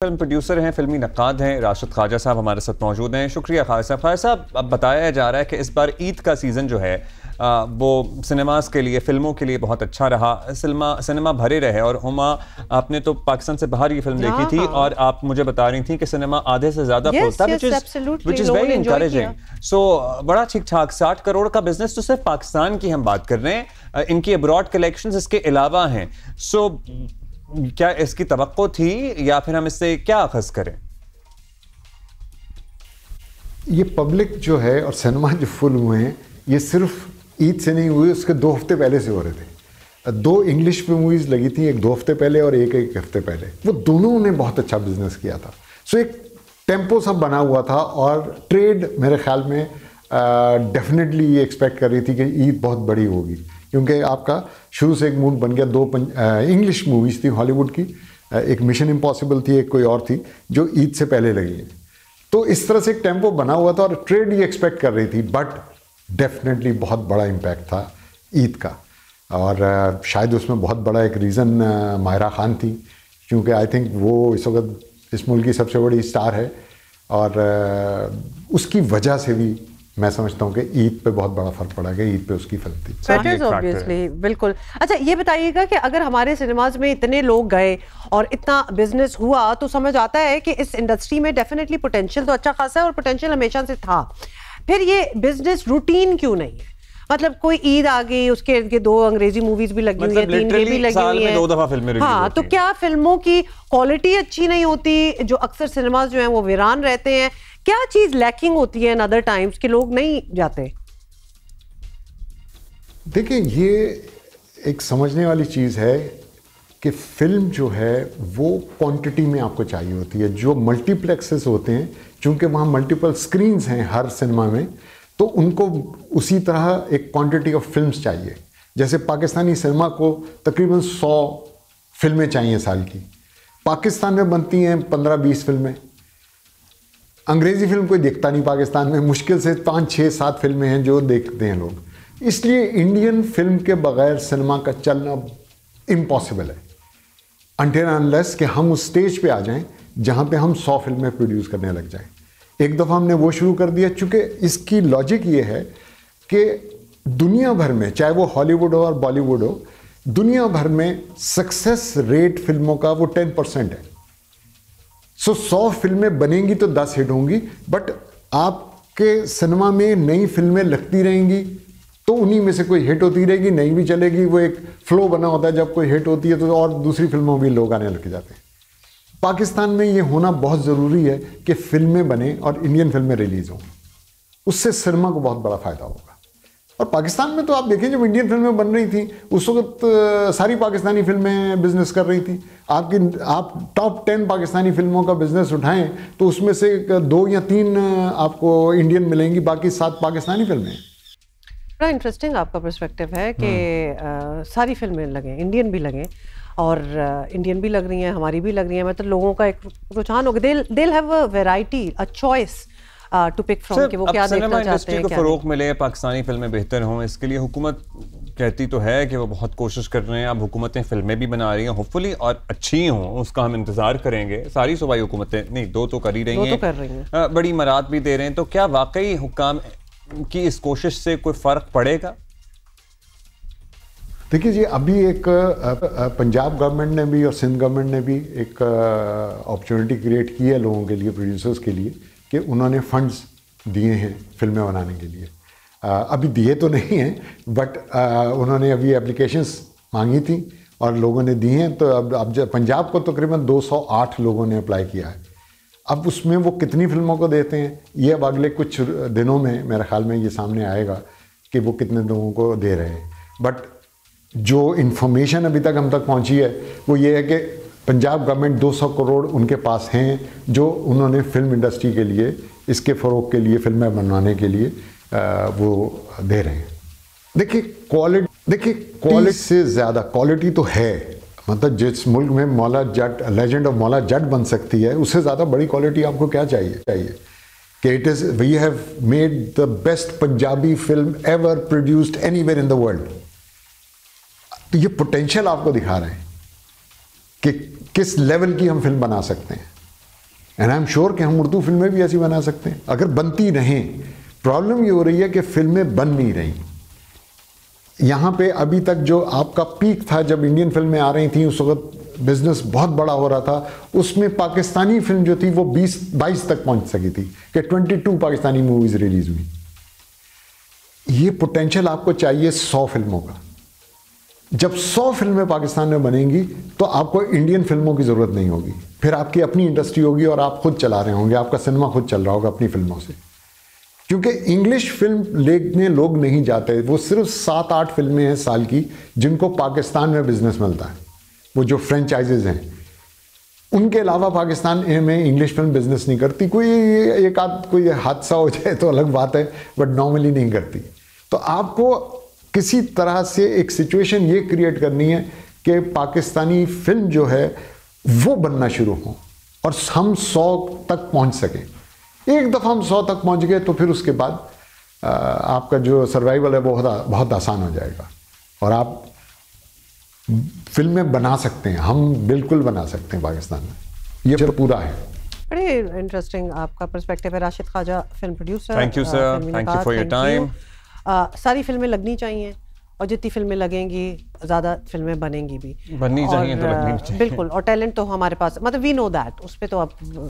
Film producer हैं, फिल्मी नक्काद हैं, राशिद ख्वाजा साहब हमारे साथ मौजूद हैं। शुक्रिया ख्वाजा साहब। ख्वाजा साहब, अब बताया जा रहा है कि इस बार ईद का सीज़न जो है वो सिनेमास के लिए, फिल्मों के लिए बहुत अच्छा रहा। सिनेमा भरे रहे। और हुमा, आपने तो पाकिस्तान से बाहर ये फिल्म देखी थी और आप मुझे बता रही थी कि सिनेमा आधे से ज़्यादा फुल था, विच इज़ वेरी इंकरेजिंग। सो बड़ा ठीक ठाक 60 करोड़ का बिजनेस तो सिर्फ पाकिस्तान की हम बात कर रहे हैं। इनकी अब्रॉड कलेक्शंस इसके अलावा हैं। सो क्या इसकी तवक्को थी या फिर हम इससे क्या अखज़ करें? ये पब्लिक जो है और सिनेमा जो फुल हुए हैं, ये सिर्फ ईद से नहीं हुए, उसके 2 हफ्ते पहले से हो रहे थे। 2 इंग्लिश पे मूवीज़ लगी थी, एक 2 हफ्ते पहले और एक हफ्ते पहले। वो दोनों ने बहुत अच्छा बिजनेस किया था। सो एक टेम्पो सब बना हुआ था और ट्रेड मेरे ख्याल में डेफिनेटली ये एक्सपेक्ट कर रही थी कि ईद बहुत बड़ी होगी, क्योंकि आपका शुरू से एक मूड बन गया। 2 इंग्लिश मूवीज़ थी हॉलीवुड की, एक मिशन इम्पॉसिबल थी, एक कोई और थी जो ईद से पहले लगी है। तो इस तरह से एक टेम्पो बना हुआ था और ट्रेड ये एक्सपेक्ट कर रही थी, बट डेफिनेटली बहुत बड़ा इम्पैक्ट था ईद का। और शायद उसमें बहुत बड़ा एक रीज़न माहिरा खान थी, क्योंकि आई थिंक वो इस वक्त इस मुल्क की सबसे बड़ी स्टार है और उसकी वजह से भी मैं समझता हूँ कि ईद पे बहुत बड़ा फर्क पड़ा कि ईद पे उसकी फिल्म थी। ऑब्वियसली, बिल्कुल। अच्छा, ये बताइएगा कि अगर हमारे सिनेमाज में इतने लोग गए और इतना बिजनेस हुआ तो समझ आता है कि इस इंडस्ट्री में डेफिनेटली पोटेंशियल तो अच्छा खासा है और पोटेंशियल हमेशा से था। फिर ये बिजनेस रूटीन क्यों नहीं है? मतलब कोई ईद आ गई, उसके इर्द गिर्द 2 अंग्रेजी मूवीज भी लगी हुई है, 3 ये भी लगी हुई है, 2 दफा फिल्में रिलीज हाँ, तो क्या फिल्मों की क्वालिटी अच्छी नहीं होती? जो अक्सर सिनेमाज जो हैं वो वीरान रहते हैं। क्या चीज लैकिंग होती है इन अदर टाइम्स कि लोग नहीं जाते? देखिए, ये एक समझने वाली चीज़ है कि फिल्म जो है वो क्वांटिटी में आपको चाहिए होती है। जो मल्टीप्लेक्सेस होते हैं, चूंकि वहाँ मल्टीपल स्क्रीन्स हैं हर सिनेमा में, तो उनको उसी तरह एक क्वांटिटी ऑफ फिल्म्स चाहिए। जैसे पाकिस्तानी सिनेमा को तकरीबन 100 फिल्में चाहिए साल की। पाकिस्तान में बनती हैं 15-20 फिल्में। अंग्रेज़ी फिल्म कोई देखता नहीं पाकिस्तान में, मुश्किल से 5, 6, 7 फिल्में हैं जो देखते हैं लोग। इसलिए इंडियन फिल्म के बगैर सिनेमा का चलना इम्पॉसिबल है, अनटिल अनलेस कि हम उस स्टेज पे आ जाएं जहां पे हम 100 फिल्में प्रोड्यूस करने लग जाएं। एक दफ़ा हमने वो शुरू कर दिया, चूँकि इसकी लॉजिक ये है कि दुनिया भर में, चाहे वो हॉलीवुड हो और बॉलीवुड हो, दुनिया भर में सक्सेस रेट फिल्मों का वो 10% है। सो 100 फिल्में बनेंगी तो 10 हिट होंगी, बट आपके सिनेमा में नई फिल्में लगती रहेंगी तो उन्हीं में से कोई हिट होती रहेगी, नहीं भी चलेगी। वो एक फ्लो बना होता है, जब कोई हिट होती है तो और दूसरी फिल्मों में लोग आने लग जाते हैं। पाकिस्तान में ये होना बहुत ज़रूरी है कि फिल्में बने और इंडियन फिल्में रिलीज़ हों, उससे सिनेमा को बहुत बड़ा फ़ायदा होगा। और पाकिस्तान में तो आप देखें, जब इंडियन फिल्में बन रही थी उस वक्त सारी पाकिस्तानी फिल्में बिजनेस कर रही थी। आप टॉप 10 पाकिस्तानी फिल्मों का बिजनेस उठाएं तो उसमें से 2 या 3 आपको इंडियन मिलेंगी, बाकी 7 पाकिस्तानी फिल्में। बड़ा इंटरेस्टिंग आपका पर्सपेक्टिव है कि सारी फिल्में लगें, इंडियन भी लगें और इंडियन भी लग रही हैं, हमारी भी लग रही हैं। मतलब लोगों का एक रुझान होगा, they have a variety, a choice to pick from कि वो क्या देखना चाहते हैं। को फरोग मिले, पाकिस्तानी फिल्में बेहतर हों, इसके लिए हुकूमत कहती तो है कि वो बहुत कोशिश कर रहे हैं। अब हुकूमतें फिल्में भी बना रही हैं, होपफुली, और अच्छी हों, उसका हम इंतजार करेंगे। सारी सूबाई हुकूमतें नहीं, 2 तो कर ही रही हैं, बड़ी मराद भी दे रहे हैं। तो क्या वाकई हुक्काम की इस कोशिश से कोई फ़र्क पड़ेगा? देखिए जी, अभी एक पंजाब गवर्नमेंट ने भी और सिंध गवर्नमेंट ने भी एक अपॉर्चुनिटी क्रिएट की है लोगों के लिए, प्रोड्यूसर्स के लिए, कि उन्होंने फंड्स दिए हैं फिल्में बनाने के लिए। अभी दिए तो नहीं हैं, बट उन्होंने अभी एप्लीकेशंस मांगी थी और लोगों ने दी हैं। तो अब पंजाब को तकरीबन 208 लोगों ने अप्लाई किया है। अब उसमें वो कितनी फिल्मों को देते हैं, ये अब अगले कुछ दिनों में मेरे ख्याल में ये सामने आएगा कि वो कितने लोगों को दे रहे हैं। बट जो इन्फॉर्मेशन अभी तक हम तक पहुंची है वो ये है कि पंजाब गवर्नमेंट 200 करोड़ उनके पास हैं जो उन्होंने फिल्म इंडस्ट्री के लिए, इसके फ़रोग के लिए, फिल्में बनवाने के लिए वो दे रहे हैं। देखिए, क्वालिटी से ज़्यादा क्वालिटी तो है। मतलब जिस मुल्क में मौला जट, लेजेंड ऑफ मौला जट बन सकती है, उससे ज़्यादा बड़ी क्वालिटी आपको क्या चाहिए कि it is, we have made the best Punjabi film ever produced anywhere in the world. तो ये पोटेंशियल आपको दिखा रहे हैं कि किस लेवल की हम फिल्म बना सकते हैं। एंड आई एम श्योर कि हम उर्दू फिल्में भी ऐसी बना सकते हैं अगर बनती रहें। प्रॉब्लम ये हो रही है कि फिल्में बन नहीं रही। यहाँ पे अभी तक जो आपका पीक था जब इंडियन फिल्में आ रही थी, उस वक्त बिजनेस बहुत बड़ा हो रहा था, उसमें पाकिस्तानी फिल्म जो थी वो 20-22 तक पहुंच सकी थी कि 22 पाकिस्तानी मूवीज रिलीज हुई। ये पोटेंशियल आपको चाहिए 100 फिल्मों का। जब 100 फिल्में पाकिस्तान में बनेंगी तो आपको इंडियन फिल्मों की ज़रूरत नहीं होगी, फिर आपकी अपनी इंडस्ट्री होगी और आप खुद चला रहे होंगे, आपका सिनेमा खुद चल रहा होगा अपनी फिल्मों से। क्योंकि इंग्लिश फिल्म लेने लोग नहीं जाते, वो सिर्फ 7-8 फिल्में हैं साल की जिनको पाकिस्तान में बिजनेस मिलता है, वो जो फ्रेंचाइजेज हैं, उनके अलावा पाकिस्तान में इंग्लिश फिल्म बिजनेस नहीं करती। कोई एक आध कोई हादसा हो जाए तो अलग बात है, बट नॉर्मली नहीं करती। तो आपको किसी तरह से एक सिचुएशन ये क्रिएट करनी है कि पाकिस्तानी फिल्म जो है वो बनना शुरू हो और हम 100 तक पहुंच सकें। एक दफ़ा हम 100 तक पहुंच गए तो फिर उसके बाद आपका जो सर्वाइवल है वो बहुत आसान हो जाएगा और आप फिल्में बना सकते हैं। हम बिल्कुल बना सकते हैं पाकिस्तान में, ये पूरा है। बड़े इंटरेस्टिंग आपका पर्सपेक्टिव है। Rashid Khwaja, film producer. Thank you sir, thank you for your time. सारी फिल्में लगनी चाहिए और जितनी फिल्में लगेंगी ज़्यादा फिल्में बनेंगी भी, बननी चाहिए तो लगनी चाहिए। बिल्कुल, और टैलेंट तो हमारे पास, मतलब वी नो दैट, उस पर तो आप